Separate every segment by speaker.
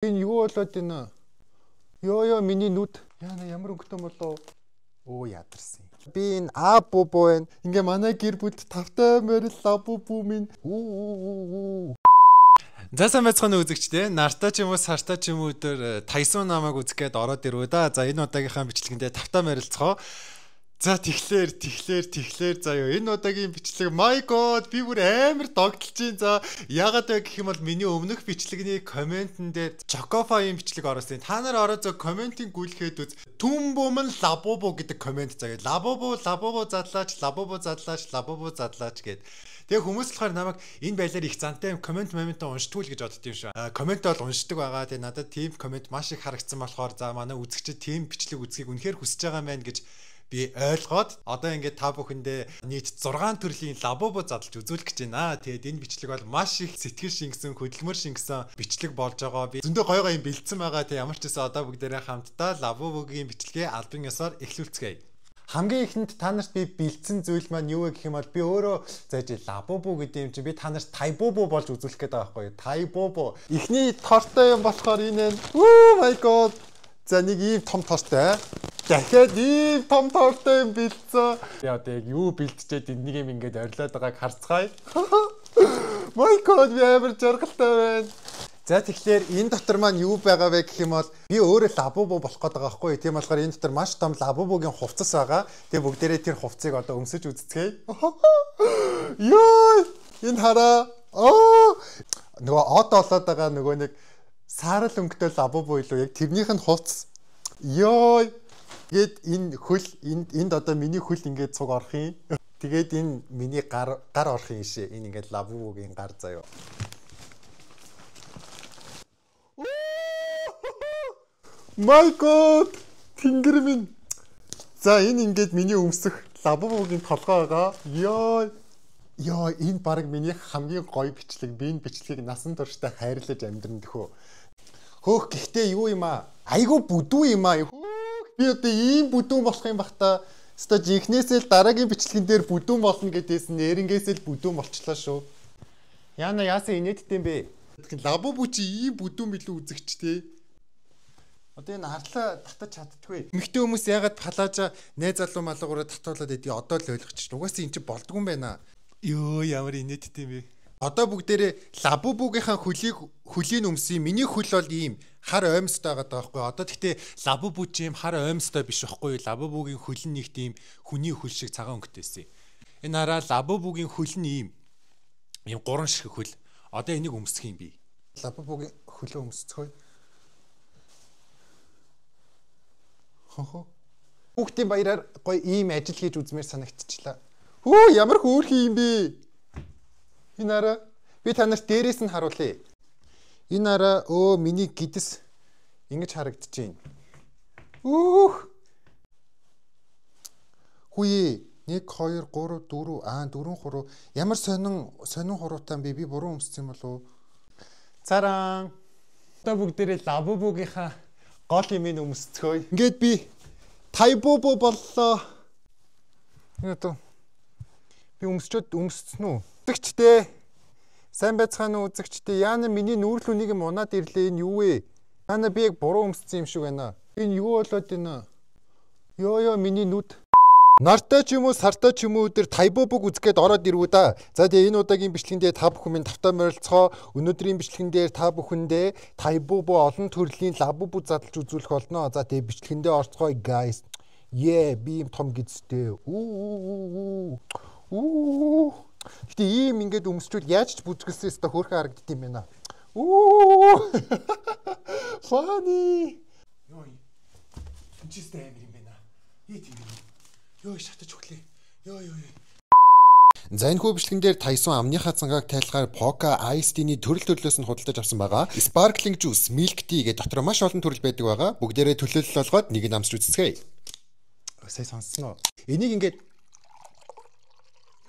Speaker 1: Энэ юу болоод байна? Ёо миний нүд. Яна ямар өнгөтэй болоо. Оо ядарсан. Би энэ бубу байна. Ингээ манай гэр бүлд тавтай морил бубу минь. За сайн байцгаана үзэгчдээ. Нартай ч юм уу, сартай ч юм уу өдөр Тайсон намайг үзэх гээд ороод ирвэ да. За энэ удаагийнхаа бичлэгэндээ тавтай морилцгоо. За тэгэхээр заяа энэ удаагийн бичлэг my god би бүр амар догтлж чинь. За яагаад вэ гэх юм бол миний өмнөх бичлэгний комментэн дээр Chocofy-ийн бичлэг оросон. Та нар ороод за комментиг гүйлгээд үз. Түмбумэн лабубу гэдэг коммент заяа. Лабубу задлаач гэд. Тэгээ хүмүүс болохоор намайг энэ байлаар их зантай коммент уншдгүй л гэж бодд юм шүү. Коммент бол уншдаг байгаа. Тэгээ надад тийм коммент маш их харагдсан болохоор за манай үзэгчид тийм бичлэг үзхийг үнэхээр хүсэж байгаа мэн гэж би ойлгоод одоо ингээд та бүхэндээ нийт 6 төрлийн лабубу задлж үзүүлэх гэж байна. Тэгээд энэ бичлэг бол маш их сэтгэл шингэсэн, хөдөлмөр шингэсэн бичлэг болж байгаа. Би зөндөө гой юм бэлдсэн байгаа. Тэг ямар ч гэсэн одоо бүгдээрээ хамтдаа лабубугийн бичлэгээ албан ёсоор эхлүүлцгээе. Хамгийн ихэнд та нарт би бэлдсэн зүйл маань юу вэ гэх юм бол би өөрөө зааж лабубу гэдэг юм чи би та нарт тайбубу болж үзүүлэх гээд байгаа байхгүй юу? Тайбубу. Эхний тортой юм болохоор энэ. Oh my god. За нэг ийм том тортой. Дахиад ийм том тортой юм бэлдсэн. Яа одоо яг юу бэлдчихэд энийг юм ингээд орилоод байгааг харцгаая. My god би амар жаргалтай байна. За тэгэхээр энэ дотор маань юу байгаа вэ гэх юм бол би өөрөө лабубу болох гээд байгаа байхгүй. Тийм болохоор энэ дотор маш том лабубугийн хувцас байгаа. Тэгээ бүгдээрээ тэр хувцсыг одоо өмсөж үзцгээе. Ёо! Энэ хараа. Нөгөө од олоод байгаа нөгөө нэг саарал өнгөтэй лабубу илүү яг тэрнийх нь хувцас. Ёо! Тэгээд энэ хөл энд одоо миний хөл ингээд цуг орох юм. Тэгээд энэ миний гар орох юм шээ. Энэ ингээд лабубугийн гар заяа. My god! Тэнгэр минь. За энэ ингээд миний өмсөх лабубугийн толгой байгаа. Ёо энэ баг миний хамгийн гоё бичлэг. Би энэ бичлэгийг насан туршдаа хайрлаж амьдран дөхөө. Хөөх гэхдээ юу юм аа? Айгу бүдүү юм аа. Би одоо ийм бүдүүн болох юм бах та. Өстой жинхнээсээ л дараагийн бичлэгэн дээр бүдүүн болно гэдээс нэрнгээсээ л бүдүүн болчлаа шүү. Яна яасан инээдтэй юм бэ? Лабубу чи ийм бүдүүн билүү үзэгчтэй. Одоо энэ харлаа татаж чаддгүй. Эмэгтэй хүмүүс ягаад палажа найз залуу малгаараа татуулаад идэв одоо л ойлгочих. Угаасаа эн чи болдгүй юм байна. Ёо ямар инээдтэй юм бэ? Одоо бүгдээрээ лабубугийнхаа хөлийн өмсөн. Миний хөл бол ийм хар оймстой байгаа байхгүй. Одоо тэгтээ лабубу чи ийм хар оймстой биш байхгүй. Лабубугийн хөл нь нэг тийм хүний хөл шиг цагаан өнгөтэйсэн. Энэ хараа лабубугийн хөл нь ийм гурван шиг хөл. Одоо энийг өмсөх юм би. Лабубугийн хөлөө өмсцгөө. Хүүхдийн баяраар гоё ийм ажил хийж үзмээр санагдчихлаа. Хөө ямар хөөрхий юм бэ? Энэ араа би танарт дээрээс нь харуулъя. Энэ араа миний гидс ингэж харагдаж байна. Хүйе 1 2 3 4 3 ямар сонин хуруутай би буруу өмссөн юм болов уу? Царан. Одоо бүгдээрээ лабубугийнхаа гол юм өмсцгөөе. Ингээд би тайбубу боллоо. Энэ би өмсцэн үү? Үзэгчтэй. Сайн байцгаана уу үзэгчтэй. Яана миний нүүрл үнийг юм унаад ирлээ. Энэ юу вэ? Яана би яг буруу өмссөн юм шиг байна. Энэ юу болоод байна? Ёо миний нүд. Нартай ч юм уу, сартай ч юм уу өдөр тайбубуг үзгээд ороод ирвэ да. За тэгээ энэ удаагийн бичлэгэндээ та бүхэн минь тавтай морилцгоо. Өнөөдрийн бичлэгэндээ та бүхэндээ тайбубу олон төрлийн лабубу задлж үзүүлэх болно. За тэгээ бичлэгэндээ орцгоё guys. Би юм том гидстэй. Гэтэ ийм ингээд өмсчүүл яаж ч бүзгэлсэн өстө хөөрхөн харагдд юм байна. Funny. Ёо. Чистэй амир юм байна. Тийм. Ёо шатаж өглөө. Ёо. За энэ хүү бичлэгэн дээр Тайсон амныхаа цангааг тайлахаар Poca Iced Tea-ний төрөл төрлөөс нь худалдаж авсан байгаа. Sparkling Juice, Milk Tea гэдэг дотор маш олон төрөл байдаг байгаа. Бүгдээрээ төлөөлөл болгоод нэг нь амсч үзцгээе. Сайн сонссноо. Энийг ингээд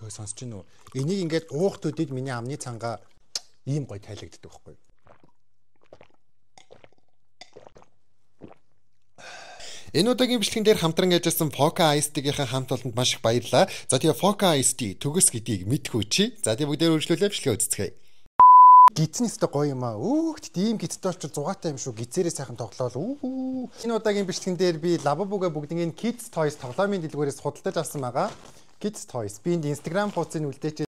Speaker 1: сонсож гин үү? Энийг ингээд уух төдийд миний амны цангаа ийм гоё тайлагддаг байхгүй. Энэ удаагийн бичлэгэн дээр хамтран ажилласан Poca Iced Tea-ийн хамт олонд маш их баярлалаа. За тэгээ Poca Iced Tea төгс гэдгийг мэдхүү чи. За тэгээ бүгдээр үргэлжлүүлээ бичлэгээ үзцгээе. Гидснэстэй гоё юм аа. Өөхт ийм гидтэй болчих зугаатай юм шүү. Гидсээрээ сайхан тоглоол. Энэ удаагийн бичлэгэн дээр би Labubu-гээ бүгднийг Kids Toys тоглоомын дэлгүүрээс худалдаж авсан байгаа. Kids Toys. Би энд Instagram хуудсыг үлдээч.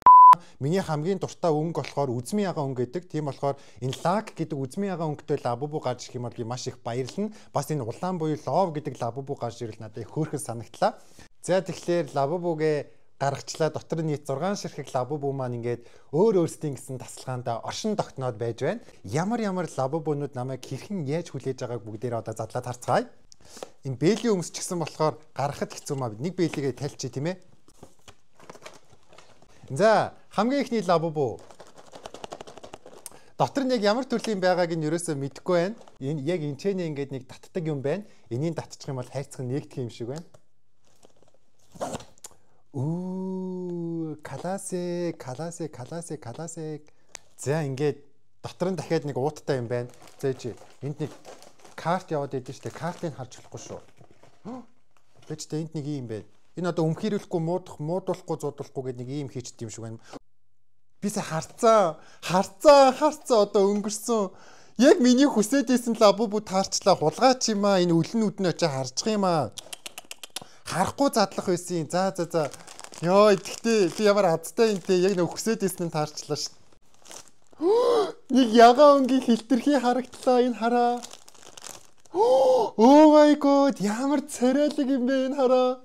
Speaker 1: Миний хамгийн дуртай өнгө болохоор үзмийн ягаан өнгө гэдэг. Тийм болохоор энэ Lak гэдэг үзмийн ягаан өнгөтэй Labubu гарч ирэх юм бол би маш их баярлна. Бас энэ улаан буюу Love гэдэг Labubu гарч ирэл надад их хөөрхөн санагдлаа. За тэгэхээр Labubu-гээ гаргачлаа дотор нь нийт 6 ширхэг Labubu маань ингээд өөрсдийн гэсэн тасалгаанда оршин тогтноод байж байна. Ямар Labubu-нууд намайг хэрхэн яаж хүлээж байгааг бүгдээрээ одоо задлаад харцгаая. Энэ бээлийн өмс ч гэсэн болохоор гаргахад хэцүү маа. Нэг бээлигээ тайлчи тийм ээ. За хамгийн ихний Labubu. Дотор нь яг ямар төрлийн байгааг нь ерөөсөө мэдэхгүй байна. Энэ яг энэчнээ ингээд нэг татдаг юм байна. Энийг татчих юм бол хайрцаг нэгдэх юм шиг байна. Каласе. За ингээд дотор нь дахиад нэг ууттай юм байна. За чи энд нэг карт яваад идэв штэ. Картыг харж болохгүй шүү. Бэж тэ энд нэг юм байна. Энэ одоо өмхирлэхгүй муудуулахгүй зуудуулахгүй гэдэг нэг юм хийчихдээ юм шиг байна. Би сая харцаа одоо өнгөрсөн. Яг миний хүсэж исэн Labubu таарчлаа хулгаач юм аа. Энэ үлэн үднэ очиж харчих юм аа. Харахгүй задлах байсан. За. Йоо, тэгтээ би ямар азтай юмтэй яг нэг хүсэж ирсэн нь таарчлаа шүү. Нэг ягаан өнгийн хилтерхий харагдлаа энэ хараа. Oh my god, ямар царайлаг юм бэ энэ хараа.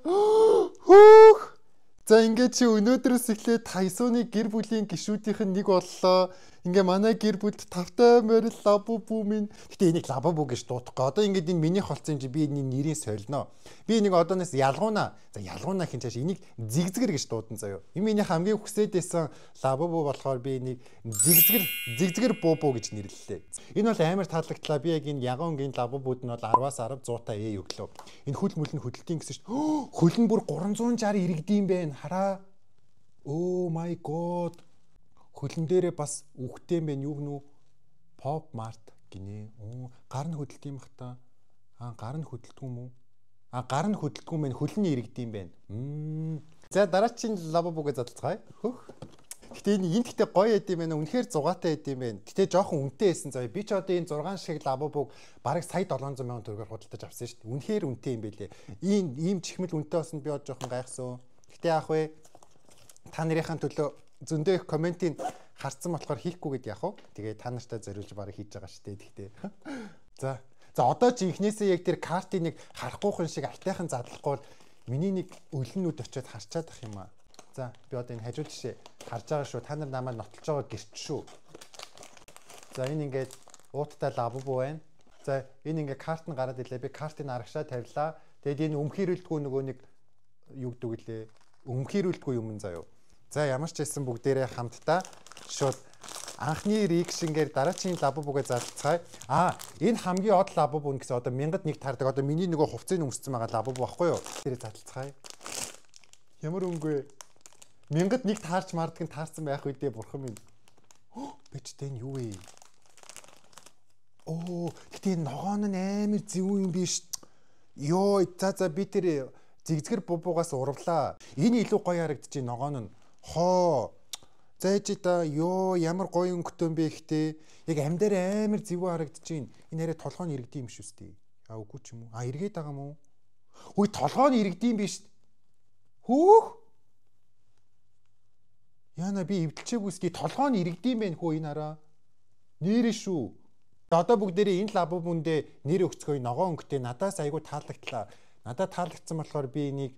Speaker 1: За ингээд чи өнөөдрөөс эхлээд Тайсууны гэр бүлийн гишүүдийнх нь нэг боллоо. Ингээ манай гэр бүлд 5 морил Labubu минь. Гэтэ энийг Labubu гэж дуудахгүй. Одоо ингээд энэ миний холцсон чи би энэ нэрийг сольно. Би нэг одооноос ялгууна. За ялгууна хин чааш энийг зигзгэр гэж дуудан заяа. Энэ миний хамгийн хүсэж байсан Labubu болохоор би энийг зигзгэр бубу гэж нэрлэлээ. Энэ бол амар таалагдлаа. Би яг энэ ягуунгийн Labubu-д нь бол 10-аас 10 100 ээ өглөө. Энэ хөл мөл нь хөдөлтийн гэсэн шүү. Хөл нь бүр 360 иргэдэм байх хараа. Oh my god. Хөлн дээрээ бас үхтэй юм бэ юу гэнэ үү? Pop Mart гинэ. Гар нь хөдөлт юм бах та. Гар нь хөдөлтгүй юм уу? Гар нь хөдөлтгүй юм байна. Хөлний иргэдэм байна. За дараагийн Labubu-гээ задлцгаая. Гэтэ энэ гэхдээ гоё эд юм байна. Үнэхээр зугаатай эд юм байна. Гэтэ жоохон үнэтэй байсан заяа. Би ч одоо энэ 6 шиг Labubu-г бараг сая 700 сая төгрөгөөр худалдаж авсан шүү дээ. Үнэхээр үнэтэй юм байлээ. Ийм чихмэл үнэтэй болсон би жоохон гайхсан. Гэтэ яах вэ? Та нарынхаа төлөө зөндөө их комментийг харсан болохоор хийхгүй гэд яах вэ? Тэгээ та нартай зориулж барыг хийж байгаа шүү дээ. Тэгтээ. За одоо чи ихнээсээ яг тэр картыг нэг харахгүйхэн шиг алтайхан задлахгүй бол миний нэг өлнүүд очиод харчаад ах юм аа. За би одоо энэ хажуу жишээ харж байгаа шүү. Та нар намайг нотолж байгаа гэрч шүү. За энэ ингээд ууттай Labubu байна. За энэ ингээд карт нь гараад ирлээ. Би картыг арагшаа тавилаа. Тэгээд энэ өмхирлэлтгүй нөгөө нэг юу гэдэг лээ. Өмхирлэлтгүй юм заяа. За ямар ч хэлсэн бүгдээрээ хамтдаа шууд анхны реакшнгээр дараагийн Labubu-гээ задлцгаая. Энэ хамгийн од Labubu гэсэн одоо 1001 таардаг. Одоо миний нөгөө хувцсыг өмссөн байгаа Labubu баггүй юу? Тэрийг задлцгаая. Ямар өнгөө 1001 таарч марддаг нь таарсан байх үедээ бурхан минь. Бич тэн юу вэ? Гэтэ ногоон нь амар зөв юм биш. Йоо, за би тэр зигзгэр бубуугаас урвлаа. Энэ илүү гоё харагдчих ногоон нь. За ээж та ёо ямар гоё өнгөтэй юм бэ ихтэй. Яг амьдаар амар зэвүү харагдчихээн. Энэ хараа толгойн иргэдэм юм шүү дээ. Үгүй ч юм уу. Эргээд байгаа юм уу? Хөөе толгойн иргэдэм биш. Яна би эвдэлчээгүйсгий толгойн иргэдэм байх хөө энэ хараа. Нэрэ шүү. Одоо бүгдээрээ энэ Labubu-нд нэр өгцгөө ногоон өнгөтэй надаас айгүй таалагдлаа. Надад таалагдсан болохоор би энийг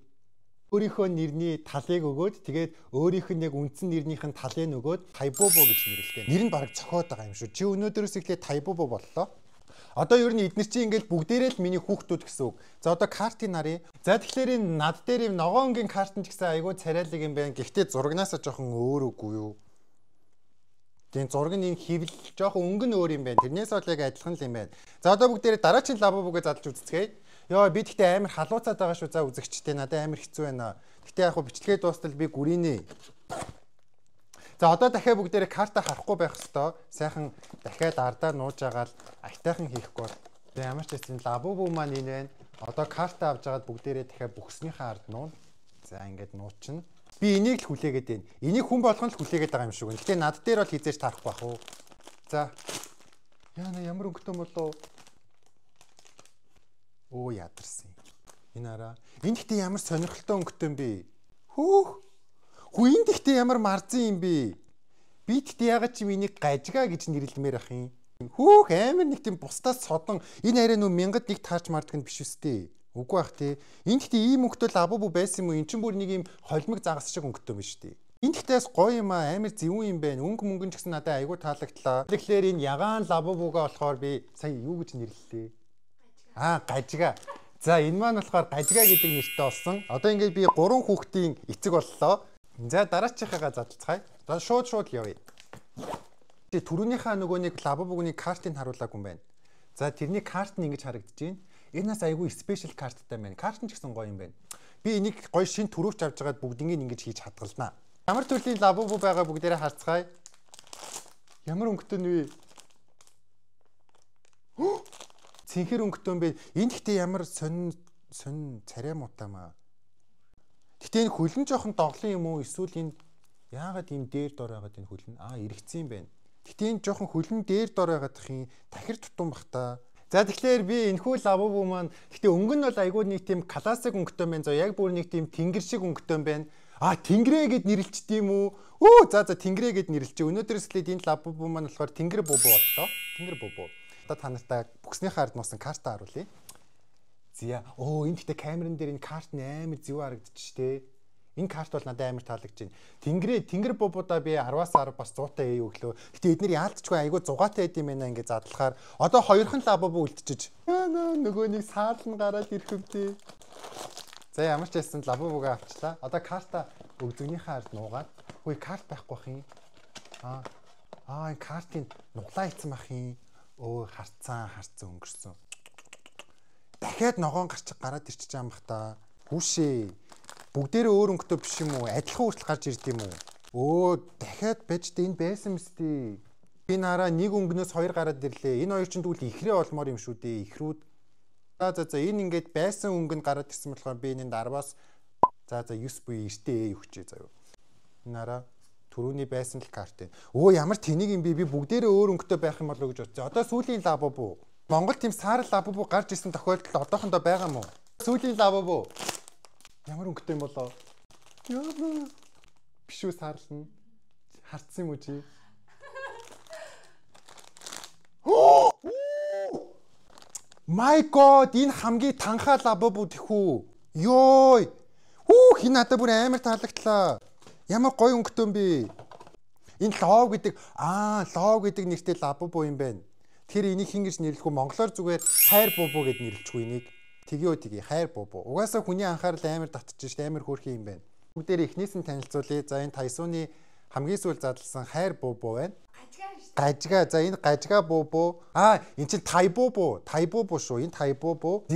Speaker 1: өөрийнхөө нэрний талыг өгөөд тэгээд өөрийнх нь яг үндсэн нэрнийх нь талыг өгөөд Taibubu гэж нэрлэлтэй. Нэр нь бараг цохоод байгаа юм шүү. Чи өнөөдрөөс эхлээд Taibubu боллоо. Одоо ер нь эдгээр чинь ингээл бүгдээрээ л миний хүүхдүүд гэсэн үг. За одоо картыг нарыг. За тэгэхээр энэ над дээр юм ногоонгийн картын ч гэсэн айгүй царайлаг юм байна. Гэхдээ зурагнаас жоохон өөр үгүй юу? Тийм зураг нь юм хөвл жоохон өнгө нь өөр юм байна. Тэрнээс бол яг адилхан л юм байна. За одоо бүгдээрээ дараагийн Labubu-гээ задлж үзцгээе. Йоо би тэгтээ амар халууцаад байгаа шүү. За үзэгчтэй надад амар хэцүү байна. Тэгтээ яг хөө бичлэгээ дуустал би гүрийнэ. За одоо дахиад бүгдээрээ карта харахгүй байх хэвээр. Сайхан дахиад ардаа нууж агаал айтайхан хийхгүй бол. Би ямар ч гэсэн Labubu маань энэ байна. Одоо карта авч агаад бүгдээрээ дахиад бүхснийхээ ард нуун. За ингээд нуучин. Би энийг л хүлээгээд байна. Энийг хүн болгон л хүлээгээд байгаа юм шиг байна. Гэтэ над дээр бол хизээж тарахгүй бах уу. За. Яна ямар өнгөтэй болоо. Оо ядарсан. Энэ араа. Энд ихтэй ямар сонирхолтой өнгөтэй юм бэ? Хүүх. Энд ихтэй ямар марзан юм бэ? Би тэгтээ ягаад чи миний гажгаа гэж нэрлэмээр ах юм. Хүүх амар нэг тийм бусдаас содон энэ арай нөө мянгад нэг таарч марддаг нь биш үстэй. Үгүй бах тий. Энд ихтэй ийм өнгөтэй лабубу байсан юм уу? Эн чинь бүр нэг ийм холимог загас шиг өнгөтэй юм шүү дээ. Энд ихтэйс гоё юм аа амар зөвүүн юм байна. Өнгө мөнгөн ч гэсэн надад айгүй таалагдлаа. Тэгэхээр энэ ягаан лабубуга болохоор би сая юу гэж нэрлэлээ? Гажгаа. За энэ маань болохоор гажгаа гэдэг нэртэй болсон. Одоо ингээд би 3 хүүхдийн эцэг боллоо. За дараачихыгаа задлцгаая. За шууд явъя. Тэгээ түрүүнийхээ нөгөө нэг лабубугны картыг харуулаагүй юм байна. За тэрний карт нь ингэж харагдаж байна. Энэс айгүй спешиал карттай байна. Карт нь ч гэсэн гоё юм байна. Би энийг гоё шин төрөвч авч жагаад бүгднийг ингэж хийж хадгалнаа. Ямар төрлийн лабубу байгаа бүгдээрээ харцгаая. Ямар өнгөтэй нэ? Цэнхэр өнгөтэй юм бэ? Энд ихтэй ямар сонин царай муутамаа. Гэтэ энэ хөлн жоохон доглон юм уу? Эсвэл энэ яагаад ийм дээр дор байгаад энэ хөлн? Эргэцсэн юм байна. Гэтэ энэ жоохон хөлн дээр дор байгаад их тахир тутам бах та. За тэгэхээр би энэхүү лабубу маань гэтэ өнгө нь бол айгүй нэг тийм классик өнгөтэй байна. За яг бүр нэг тийм тэнгэр шиг өнгөтэй байна. Тэнгэрээ гэд нэрлэлчтэй юм уу? За тэнгэрээ гэд нэрлэлч. Өнөөдрөөс эхлээд энэ лабубу маань болохоор тэнгэр бубу боллоо. Тэнгэр бубу. Одоо та нартай бүкснийхээ ард нуусан карта харуулъя. Зя. Энэ гэхдээ камерын дээр энэ карт нь амар зөв харагдчих тээ. Энэ карт бол надад амар таалагдж байна. Тэнгэр бубуудаа би 10-аас 10 бас 100-тай өглөө. Гэтэ эдгээр яалтчгүй айгүй 100-тай байд юм байна ингээд задлахаар одоо хоёрхан лабубу үлдчихэж. Нөгөө нэг саалн гараад ирэх үгтэй. За ямар ч байсан лабубугаа авчлаа. Одоо карта өгзөгнийхээ ард нуугаад. Хөөе карт байхгүй бах юм. Энэ картын нуглаа ийцэн бах юм. Харцсан өнгөрсөн. Дахиад ногоон гарч гараад ирчих юм бах та. Хүүшээ. Бүгдээрээ өөр өнгөтэй биш юм уу? Адилхан хүртэл гарч ирд юм уу? Дахиад байж энэ байсан мэт. Би нараа нэг өнгнөөс 2 гараад ирлээ. Энэ хоёр ч тэгвэл ихрээ олмоор юм шүү дээ. Ихрүүд. За энэ ингээд байсан өнгөнд гараад ирсэн болохоор би энэ 10-аас 9 буюу 9-тэй өгчээ заяа. Нараа түрүүний байсан л карт. Ямар тэнийг юм би бүгдээрээ өөр өнгөтэй байх юм болоо гэж бодсон. Одоо сүүлийн лабубу. Монгол тийм саар лабубу гарч ирсэн тохиолдолд одоохондоо байгаа юм уу? Сүүлийн лабубу. Ямар өнгөтэй юм болоо? Биш үү саарлна. Харцсан юм уу чи? My God, энэ хамгийн танхаа лабубу тэхүү. Хин надад бүр амар таалагдлаа. Ямар гоё өнгөтэй юм бэ? Энэ лов гэдэг нэртэй лабубу юм байна. Тэгэхээр энийг хин гэж нэрлэхгүй монголоор зүгээр хайр бубу гэд нэрлэхгүй энийг. Тгий хайр бубу. Угаасаа хүний анхаарал амар татчих шээ, амар хөөрхөн юм байна. Бүгдээр ихнээс нь танилцуулъя. За энэ Тайсууны хамгийн сүүл задлсан хайр бубу байна. Гажгаа. За энэ гажгаа бубу. Энэ чинь тайбубу шүү. Энэ тайбубу.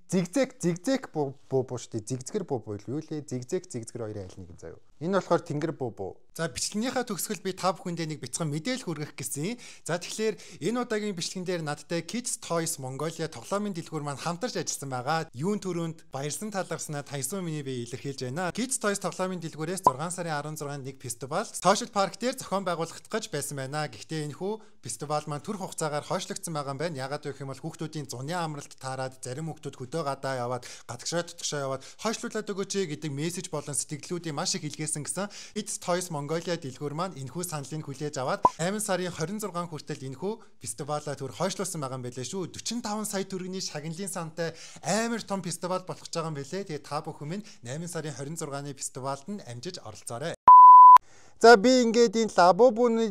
Speaker 1: Зигзэг бубу шүү дээ. Зигзгэр бубу юу лээ? Зигзгэр хоёрын аль нэг юм заяа. Энэ болохоор тэнгэр бубу. За бичлэгнийхээ төгсгөл би та бүхэндээ нэг бяцхан мэдээлэл хүргэх гэсэн. За тэгэхээр энэ удаагийн бичлэгэн дээр надтай Kids Toys Mongolia тоглоомын дэлгүүр маань хамтарч ажилласан байгаа. Юун төрөнд баярсан талархснаа Тайсун миний би илэрхийлж байна. Kids Toys тоглоомын дэлгүүрээс 6 сарын 16-нд нэг фестивал Social Park дээр зохион байгуулах гэж байсан байна. Гэхдээ энэхүү фестивал маань төр хугацаагаар хойшлогдсон байгаа юм байна. Ягаад гэх юм бол хүүхдүүдийн зуны амралт таарад зарим хүүхдүүд хөдөө гадаа яваад гадагшаа яваад хойшлуулад өгөөч гэдэг мессеж болон сэтгэлдлүүдийн маш их илгээсэн гэсэн Kids Toys Mongolia дэлгүүр маань энэхүү саналыг хүлээж аваад 8 сарын 26 хүртэл энэхүү фестивалаа төр хойшлуулсан байгаа юм байлээ шүү. 45 сая төгрөгийн шагналын сантай амар том фестивал болох гэж байгаа юм байлээ. Тэгээ та бүхэн минь 8 сарын 26-ны фестивалд нь амжиж оролцоорой. За би ингээд энэ лабубуны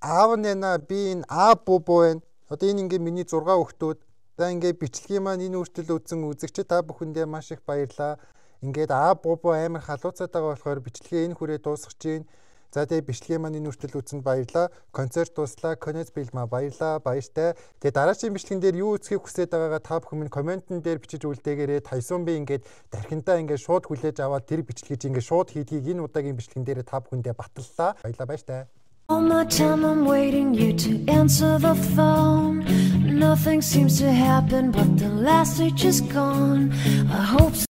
Speaker 1: аав нэнаа би энэ бубу байна. Одоо энэ ингээд миний 6 хүүхдүүд. За ингээд бичлэгийн маань энэ үртэл үзсэн үзэгчид та бүхэндээ маш их баярлалаа. Ингээд бубу амар халууцаад байгаа болохоор бичлэгээ энэ хүрээ дуусгаж байна. За тэгээ бичлэгээ маань энэ үртэл үзсэнд баярлалаа. Концерт дуслаа. Конец билмаа баярлалаа. Баяртай. Тэгээ дараагийн бичлэгэн дээр юу үзхийг хүсэж байгаагаа та бүхэн минь комментэн дээр бичиж үлдээгээрэй. Тайсун би ингээд дархинтаа ингээд шууд хүлээж аваад тэр бичлэгийг ингээд шууд хийдгийг энэ удаагийн бичлэгэн дээр та бүхэндээ баталлаа. Баярлалаа баяртай. All my time I'm waiting you to answer the phone. Nothing seems to happen but the last stage is gone. I hope